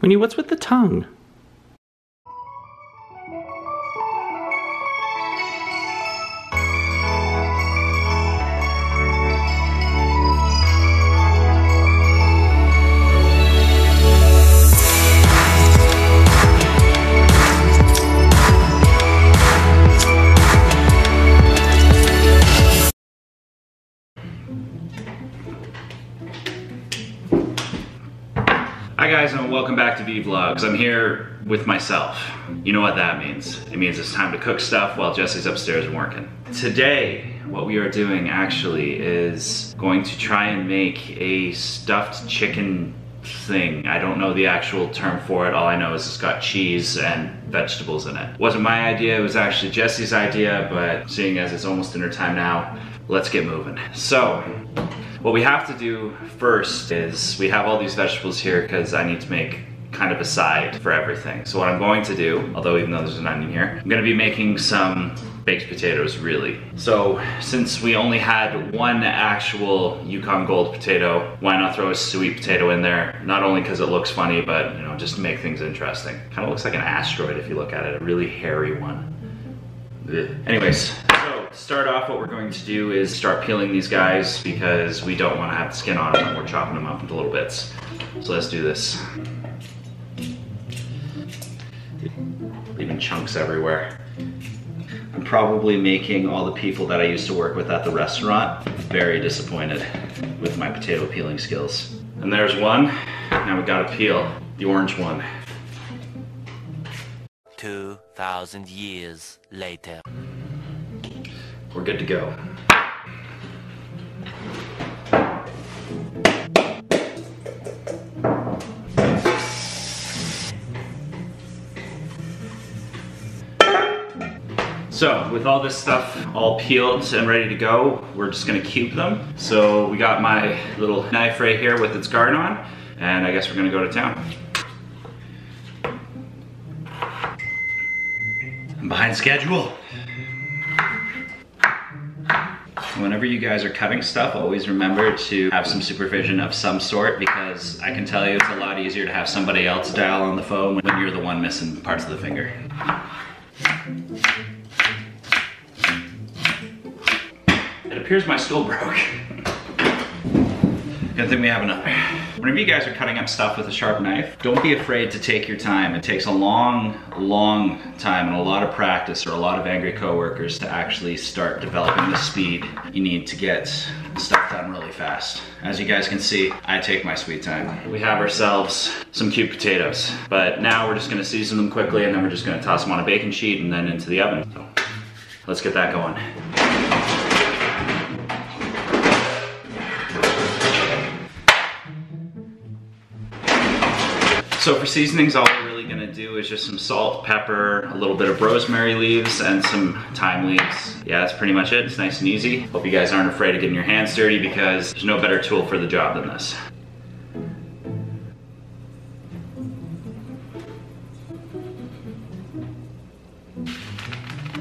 Winnie, what's with the tongue? Hi guys, and welcome back to Vee Vlogs. I'm here with myself. You know what that means. It means it's time to cook stuff while Jessie's upstairs and working. Today, what we are doing actually is going to try and make a stuffed chicken thing. I don't know the actual term for it. All I know is it's got cheese and vegetables in it. It wasn't my idea, it was actually Jessie's idea, but seeing as it's almost dinner time now, let's get moving. So, what we have to do first is we have all these vegetables here because I need to make kind of a side for everything. So what I'm going to do, although even though there's an onion here, I'm going to be making some baked potatoes really. So since we only had one actual Yukon Gold potato, why not throw a sweet potato in there? Not only because it looks funny, but you know, just to make things interesting. Kind of looks like an asteroid if you look at it, a really hairy one. Ugh. Anyways, so to start off, what we're going to do is start peeling these guys because we don't want to have the skin on them when we're chopping them up into little bits. So let's do this. Leaving chunks everywhere. I'm probably making all the people that I used to work with at the restaurant very disappointed with my potato peeling skills. And there's one. Now we gotta peel the orange one. 2,000 years later. We're good to go. So with all this stuff all peeled and ready to go, we're just gonna cube them. So we got my little knife right here with its guard on, and I guess we're gonna go to town. I'm behind schedule. Whenever you guys are cutting stuff, always remember to have some supervision of some sort, because I can tell you it's a lot easier to have somebody else dial on the phone when you're the one missing parts of the finger. It appears my stool broke. Good thing we have another. Whenever you guys are cutting up stuff with a sharp knife, don't be afraid to take your time. It takes a long time and a lot of practice or a lot of angry coworkers to actually start developing the speed you need to get stuff done really fast. As you guys can see, I take my sweet time. We have ourselves some cubed potatoes, but now we're just gonna season them quickly and then we're just gonna toss them on a baking sheet and then into the oven. So let's get that going. So for seasonings, all we're really gonna do is just some salt, pepper, a little bit of rosemary leaves, and some thyme leaves. Yeah, that's pretty much it. It's nice and easy. Hope you guys aren't afraid of getting your hands dirty because there's no better tool for the job than this.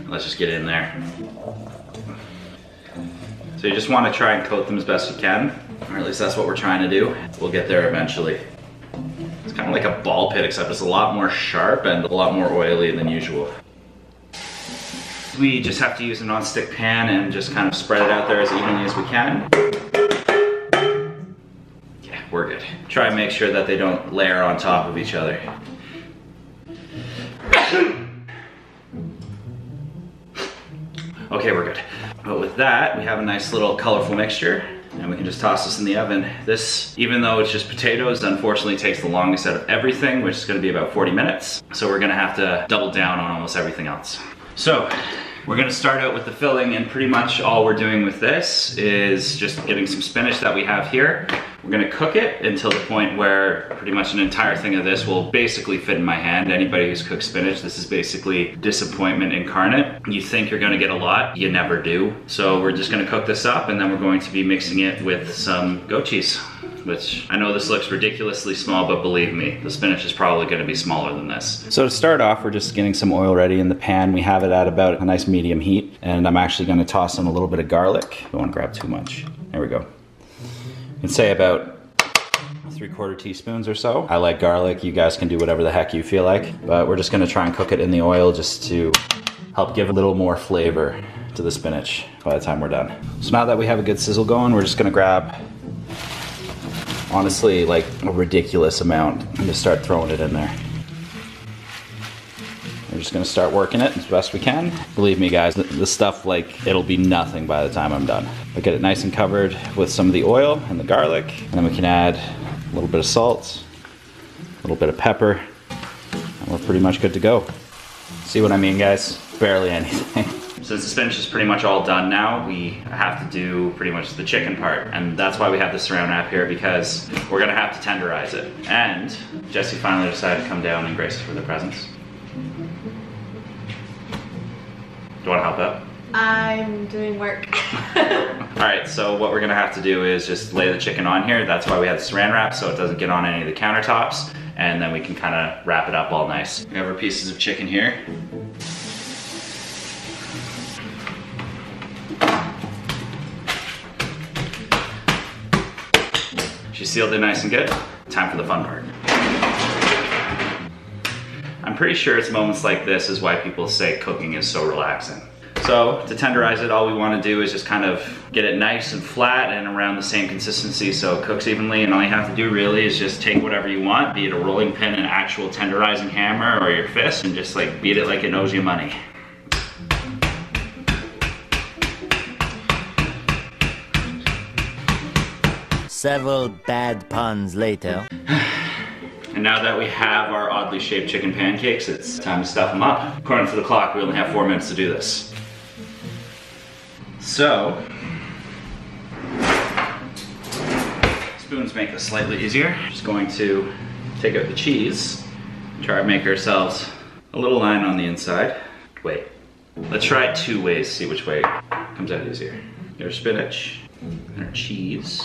Let's just get in there. So you just wanna try and coat them as best you can, or at least that's what we're trying to do. We'll get there eventually. It's kind of like a ball pit, except it's a lot more sharp and a lot more oily than usual. We just have to use a non-stick pan and just kind of spread it out there as evenly as we can. Yeah, we're good. Try and make sure that they don't layer on top of each other. Okay, we're good. But with that, we have a nice little colorful mixture. And we can just toss this in the oven. This, even though it's just potatoes, unfortunately takes the longest out of everything, which is gonna be about 40 minutes. So we're gonna have to double down on almost everything else. So, we're gonna start out with the filling, and pretty much all we're doing with this is just getting some spinach that we have here. We're gonna cook it until the point where pretty much an entire thing of this will basically fit in my hand. Anybody who's cooked spinach, this is basically disappointment incarnate. You think you're gonna get a lot, you never do. So we're just gonna cook this up, and then we're going to be mixing it with some goat cheese, which I know this looks ridiculously small, but believe me, the spinach is probably gonna be smaller than this. So to start off, we're just getting some oil ready in the pan. We have it at about a nice medium heat, and I'm actually gonna toss in a little bit of garlic. Don't wanna grab too much. There we go. You can say about 3/4 teaspoons or so. I like garlic. You guys can do whatever the heck you feel like, but we're just gonna try and cook it in the oil just to help give a little more flavor to the spinach by the time we're done. So now that we have a good sizzle going, we're just gonna grab, honestly, like a ridiculous amount and just start throwing it in there. We're just gonna start working it as best we can. Believe me guys, the stuff, like, it'll be nothing by the time I'm done. I get it nice and covered with some of the oil and the garlic, and then we can add a little bit of salt, a little bit of pepper, and we're pretty much good to go. See what I mean, guys? Barely anything. Since the spinach is pretty much all done now, we have to do pretty much the chicken part. And that's why we have the saran wrap here, because we're gonna have to tenderize it. And Jessii finally decided to come down and grace us with her presents. Do you wanna help out? I'm doing work. All right, so what we're gonna have to do is just lay the chicken on here. That's why we have the saran wrap, so it doesn't get on any of the countertops. And then we can kind of wrap it up all nice. We have our pieces of chicken here. She's sealed it nice and good. Time for the fun part. I'm pretty sure it's moments like this is why people say cooking is so relaxing. So to tenderize it, all we want to do is just kind of get it nice and flat and around the same consistency so it cooks evenly, and all you have to do really is just take whatever you want, be it a rolling pin, an actual tenderizing hammer, or your fist, and just like beat it like it knows you money. Several bad puns later. And now that we have our oddly shaped chicken pancakes, it's time to stuff them up. According to the clock, we only have 4 minutes to do this. So, spoons make this slightly easier. Just going to take out the cheese, try to make ourselves a little line on the inside. Wait, let's try it 2 ways, see which way comes out easier. Our spinach and our cheese.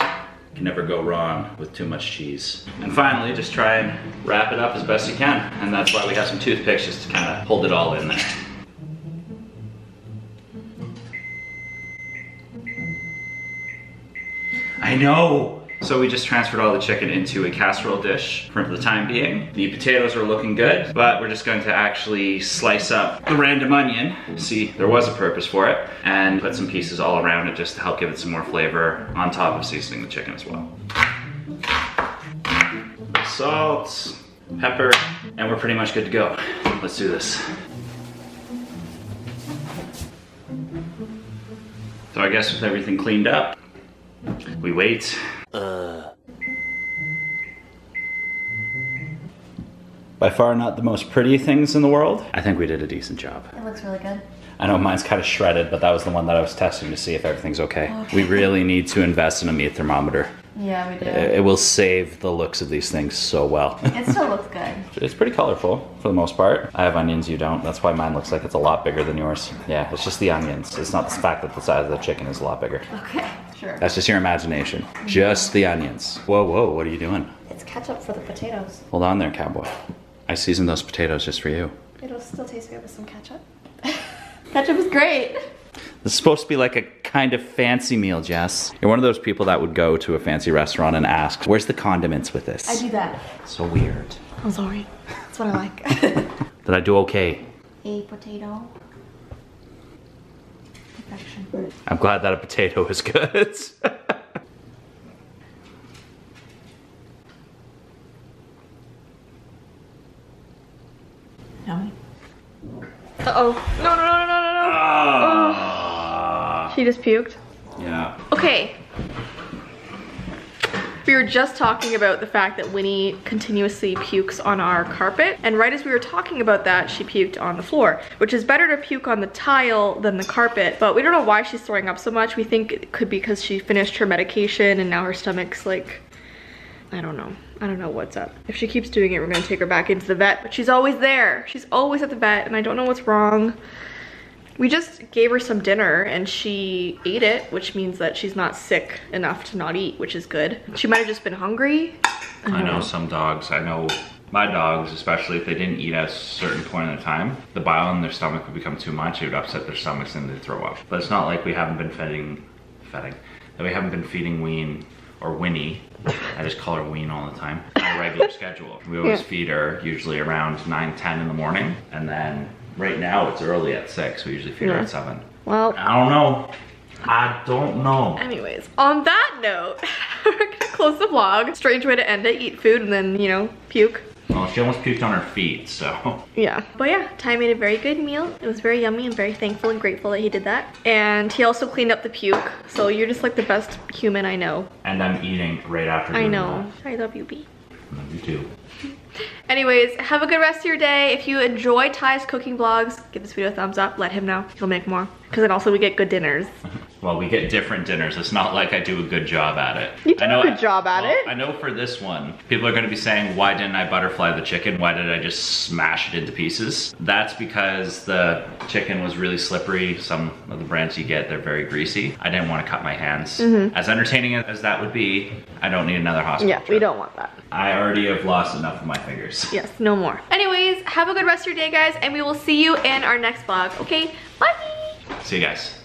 Can never go wrong with too much cheese. And finally, just try and wrap it up as best you can. And that's why we have some toothpicks, just to kind of hold it all in there. I know! So we just transferred all the chicken into a casserole dish for the time being. The potatoes are looking good, but we're just going to actually slice up the random onion. See, there was a purpose for it, and put some pieces all around it just to help give it some more flavor on top of seasoning the chicken as well. Salt, pepper, and we're pretty much good to go. Let's do this. So I guess with everything cleaned up, we wait. By far not the most pretty things in the world. I think we did a decent job. It looks really good. I know mine's kind of shredded, but that was the one that I was testing to see if everything's okay. We really need to invest in a meat thermometer. Yeah, we do. It will save the looks of these things so well. It still looks good. It's pretty colorful for the most part. I have onions, you don't. That's why mine looks like it's a lot bigger than yours. Yeah, it's just the onions. It's not the fact that the size of the chicken is a lot bigger. Okay, sure. That's just your imagination. Just the onions. Whoa, whoa, what are you doing? It's ketchup for the potatoes. Hold on there, cowboy. I seasoned those potatoes just for you. It'll still taste good with some ketchup. Ketchup is great. This is supposed to be like a kind of fancy meal, Jess. You're one of those people that would go to a fancy restaurant and ask, where's the condiments with this? I do that. So weird. I'm sorry. That's what I like. Did I do okay? A potato. Perfection. I'm glad that a potato is good. Yummy. Uh-oh. No, no, no, no, no, no. Oh. She just puked. Yeah. Okay. We were just talking about the fact that Winnie continuously pukes on our carpet, and right as we were talking about that, she puked on the floor, which is better to puke on the tile than the carpet, but we don't know why she's throwing up so much. We think it could be because she finished her medication and now her stomach's like, I don't know. I don't know what's up. If she keeps doing it, we're gonna take her back into the vet, but she's always there. She's always at the vet, and I don't know what's wrong. We just gave her some dinner and she ate it, which means that she's not sick enough to not eat, which is good. She might have just been hungry. I know some dogs, I know my dogs, especially if they didn't eat at a certain point in the time, the bile in their stomach would become too much, it would upset their stomachs and they'd throw up. But it's not like we haven't been feeding Ween or Winnie, I just call her Ween all the time, on a regular schedule. We always feed her usually around 9, 10 in the morning. And then right now it's early at 6. We usually feed her at 7. Well, I don't know. I don't know. Anyways, on that note, we're gonna close the vlog. Strange way to end it, eat food and then, you know, puke. Well, she almost puked on her feet, so. Yeah. But yeah, Ty made a very good meal. It was very yummy. I'm very thankful and grateful that he did that. And he also cleaned up the puke. So you're just like the best human I know. And I'm eating right after doing I know. that. I love you, B. Love you too. Anyways, have a good rest of your day. If you enjoy Ty's cooking vlogs, give this video a thumbs up. Let him know. He'll make more. Because then also we get good dinners. Well, we get different dinners. It's not like I do a good job at it. You do a good job at it. I know for this one, people are going to be saying, why didn't I butterfly the chicken? Why did I just smash it into pieces? That's because the chicken was really slippery. Some of the brands you get, they're very greasy. I didn't want to cut my hands. As entertaining as that would be, I don't need another hospital Yeah, trip. we don't want that. I already have lost enough of my fingers. Yes, no more. Anyways, have a good rest of your day, guys, and we will see you in our next vlog. Okay, bye! See you guys.